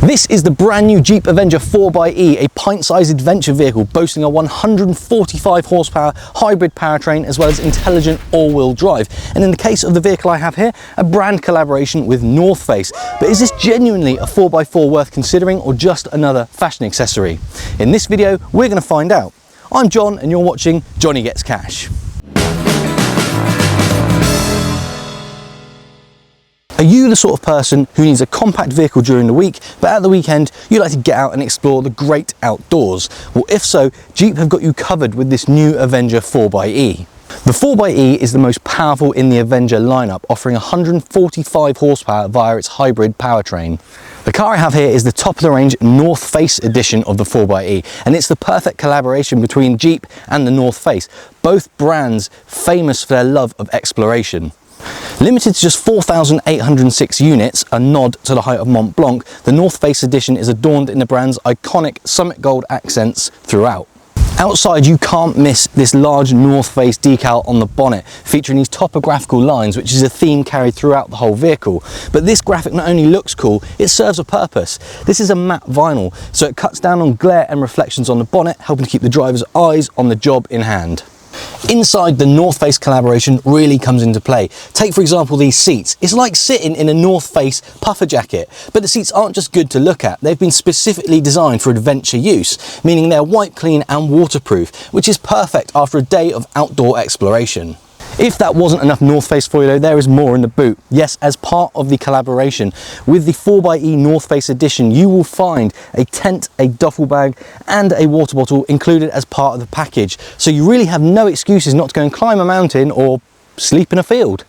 This is the brand new JEEP Avenger 4xe, a pint-sized adventure vehicle boasting a 145 horsepower hybrid powertrain as well as intelligent all-wheel drive. And in the case of the vehicle I have here, a brand collaboration with Northface. But is this genuinely a 4x4 worth considering or just another fashion accessory? In this video, we're going to find out. I'm John and you're watching Johnny Gets Cash. Are you the sort of person who needs a compact vehicle during the week, but at the weekend you like to get out and explore the great outdoors? Well, if so, JEEP have got you covered with this new Avenger 4xe. The 4xe is the most powerful in the Avenger lineup, offering 145 horsepower via its hybrid powertrain. The car I have here is the top of the range Northface edition of the 4xe, and it's the perfect collaboration between JEEP and the Northface, both brands famous for their love of exploration. Limited to just 4,806 units, a nod to the height of Mont Blanc, the Northface edition is adorned in the brand's iconic Summit Gold accents throughout. Outside, you can't miss this large Northface decal on the bonnet, featuring these topographical lines, which is a theme carried throughout the whole vehicle. But this graphic not only looks cool, it serves a purpose. This is a matte vinyl, so it cuts down on glare and reflections on the bonnet, helping to keep the driver's eyes on the job in hand. Inside, the Northface collaboration really comes into play. Take, for example, these seats. It's like sitting in a Northface puffer jacket, but the seats aren't just good to look at. They've been specifically designed for adventure use, meaning they're wipe clean and waterproof, which is perfect after a day of outdoor exploration. If that wasn't enough Northface for you though, there is more in the boot. Yes, as part of the collaboration with the 4xe Northface edition, you will find a tent, a duffel bag and a water bottle included as part of the package. So you really have no excuses not to go and climb a mountain or sleep in a field.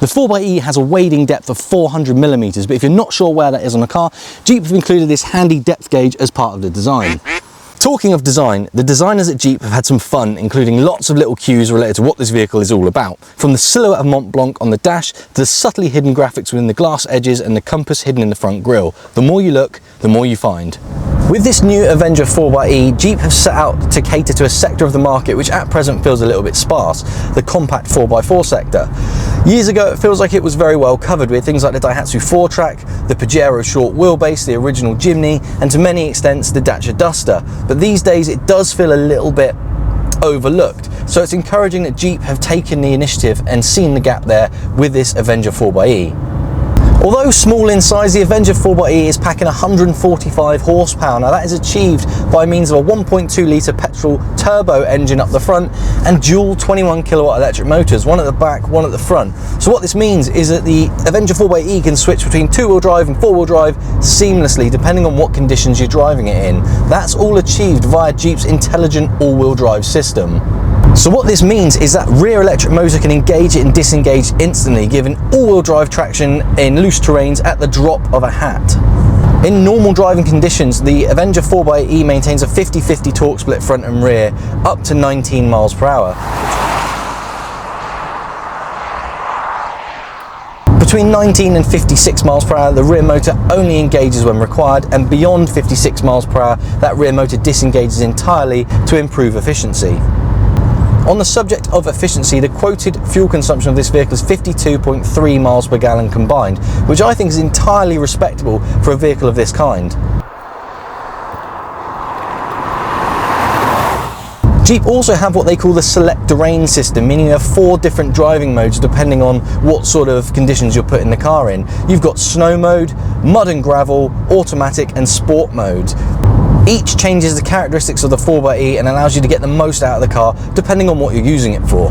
The 4xe has a wading depth of 400mm, but if you're not sure where that is on the car, JEEP have included this handy depth gauge as part of the design. Talking of design, the designers at JEEP have had some fun, including lots of little cues related to what this vehicle is all about. From the silhouette of Mont Blanc on the dash, to the subtly hidden graphics within the glass edges and the compass hidden in the front grille. The more you look, the more you find. With this new Avenger 4xe, JEEP have set out to cater to a sector of the market which at present feels a little bit sparse, the compact 4x4 sector. Years ago, it feels like it was very well covered with things like the Daihatsu 4-Track, the Pajero short wheelbase, the original Jimny, and to many extents the Dacia Duster. But these days it does feel a little bit overlooked. So it's encouraging that JEEP have taken the initiative and seen the gap there with this Avenger 4xe. Although small in size, the Avenger 4xe is packing 145 horsepower. Now that is achieved by means of a 1.2 litre petrol turbo engine up the front and dual 21 kilowatt electric motors, one at the back, one at the front. So what this means is that the Avenger 4xe can switch between two-wheel drive and four-wheel drive seamlessly depending on what conditions you're driving it in. That's all achieved via JEEP's intelligent all-wheel drive system. So what this means is that rear electric motor can engage it and disengage instantly, giving all-wheel drive traction in loose terrains at the drop of a hat. In normal driving conditions, the Avenger 4xe maintains a 50-50 torque split front and rear, up to 19 miles per hour. Between 19 and 56 miles per hour, the rear motor only engages when required, and beyond 56 miles per hour, that rear motor disengages entirely to improve efficiency. On the subject of efficiency, the quoted fuel consumption of this vehicle is 52.3 miles per gallon combined, which I think is entirely respectable for a vehicle of this kind. JEEP also have what they call the select terrain system, meaning you have 4 different driving modes depending on what sort of conditions you're putting the car in. You've got snow mode, mud and gravel, automatic and sport mode. Each changes the characteristics of the 4xe and allows you to get the most out of the car depending on what you're using it for.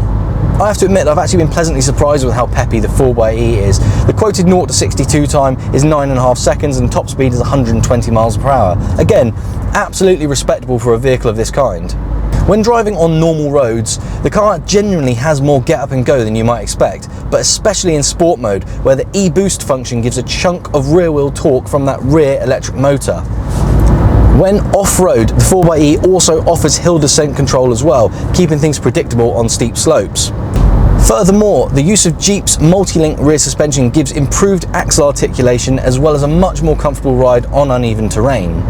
I have to admit I've actually been pleasantly surprised with how peppy the 4xe is. The quoted 0 to 62 time is 9.5 seconds and top speed is 120 miles per hour. Again, absolutely respectable for a vehicle of this kind. When driving on normal roads, the car genuinely has more get up and go than you might expect, but especially in sport mode, where the e-boost function gives a chunk of rear wheel torque from that rear electric motor. When off-road, the 4xe also offers hill descent control as well, keeping things predictable on steep slopes. Furthermore, the use of JEEP's multi-link rear suspension gives improved axle articulation as well as a much more comfortable ride on uneven terrain.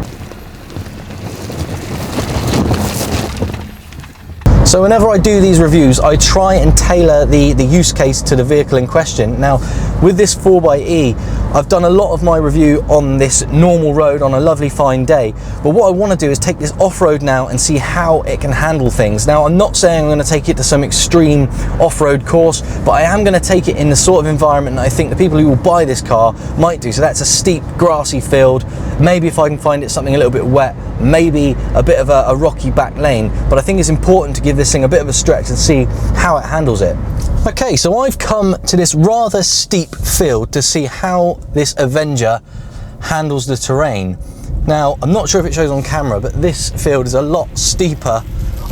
So So whenever I do these reviews, I try and tailor the use case to the vehicle in question. Now, with this 4xe, I've done a lot of my review on this normal road on a lovely fine day, but what I want to do is take this off-road now and see how it can handle things. Now, I'm not saying I'm going to take it to some extreme off-road course, but I am going to take it in the sort of environment that I think the people who will buy this car might do. So that's a steep, grassy field, maybe if I can find it something a little bit wet, maybe a bit of a rocky back lane, but I think it's important to give this thing a bit of a stretch and see how it handles it. Okay, so I've come to this rather steep field to see how this Avenger handles the terrain. Now, I'm not sure if it shows on camera, but this field is a lot steeper,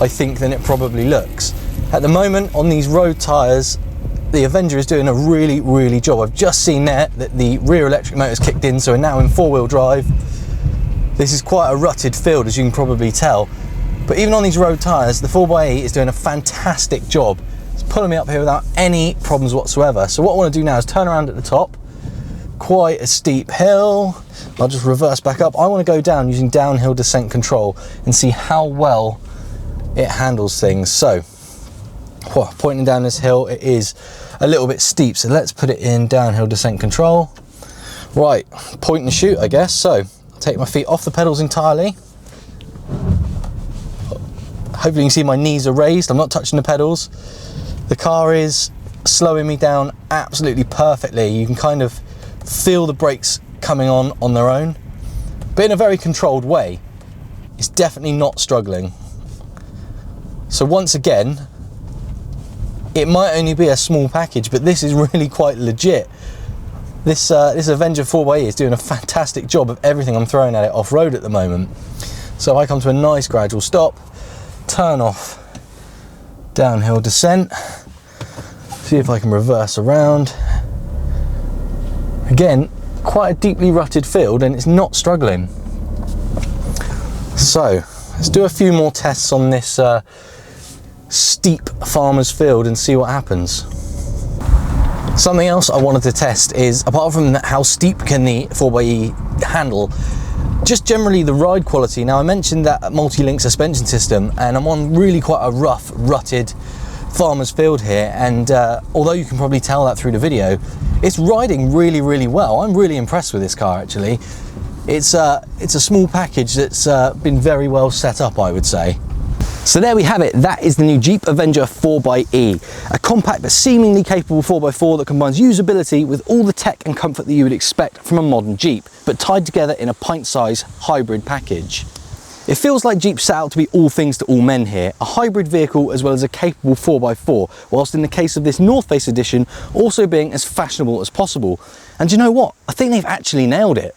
I think, than it probably looks. At the moment, on these road tyres, the Avenger is doing a really job. I've just seen there that the rear electric motor's kicked in, so we're now in four-wheel drive. This is quite a rutted field, as you can probably tell. But even on these road tyres, the 4xe is doing a fantastic job. It's pulling me up here without any problems whatsoever. So what I want to do now is turn around at the top. Quite a steep hill. I'll just reverse back up. I want to go down using downhill descent control and see how well it handles things. So, pointing down this hill, it is a little bit steep. So let's put it in downhill descent control. Right, point and shoot, I guess. So, take my feet off the pedals entirely. Hopefully you can see my knees are raised. I'm not touching the pedals. The car is slowing me down absolutely perfectly. You can kind of feel the brakes coming on their own, but in a very controlled way. It's definitely not struggling. So once again, it might only be a small package, but this is really quite legit. This Avenger 4xe is doing a fantastic job of everything I'm throwing at it off-road at the moment. So I come to a nice gradual stop, turn off downhill descent, see if I can reverse around. Again, quite a deeply rutted field and it's not struggling. So let's do a few more tests on this steep farmer's field and see what happens. Something else I wanted to test is, apart from how steep can the 4xe handle, just generally the ride quality. Now, I mentioned that multi-link suspension system, and I'm on really quite a rough, rutted farmer's field here, and although you can probably tell that through the video, it's riding really well. I'm really impressed with this car, actually. It's a small package that's been very well set up, I would say. So there we have it. That is the new JEEP Avenger 4xe, a compact but seemingly capable 4x4 that combines usability with all the tech and comfort that you would expect from a modern Jeep, but tied together in a pint-size hybrid package. It feels like Jeep set out to be all things to all men here, a hybrid vehicle as well as a capable 4x4, whilst in the case of this Northface edition, also being as fashionable as possible. And you know what? I think they've actually nailed it.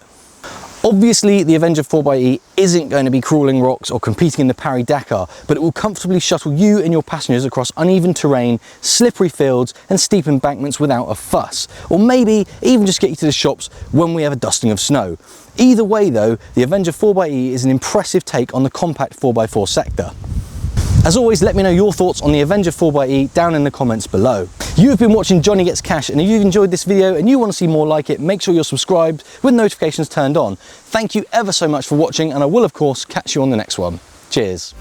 Obviously, the Avenger 4xe isn't going to be crawling rocks or competing in the Paris-Dakar, but it will comfortably shuttle you and your passengers across uneven terrain, slippery fields and steep embankments without a fuss, or maybe even just get you to the shops when we have a dusting of snow. Either way though, the Avenger 4xe is an impressive take on the compact 4x4 sector. As always, let me know your thoughts on the Avenger 4xe down in the comments below. You have been watching Johnny Gets Cash, and if you've enjoyed this video and you want to see more like it, make sure you're subscribed with notifications turned on. Thank you ever so much for watching, and I will of course catch you on the next one. Cheers.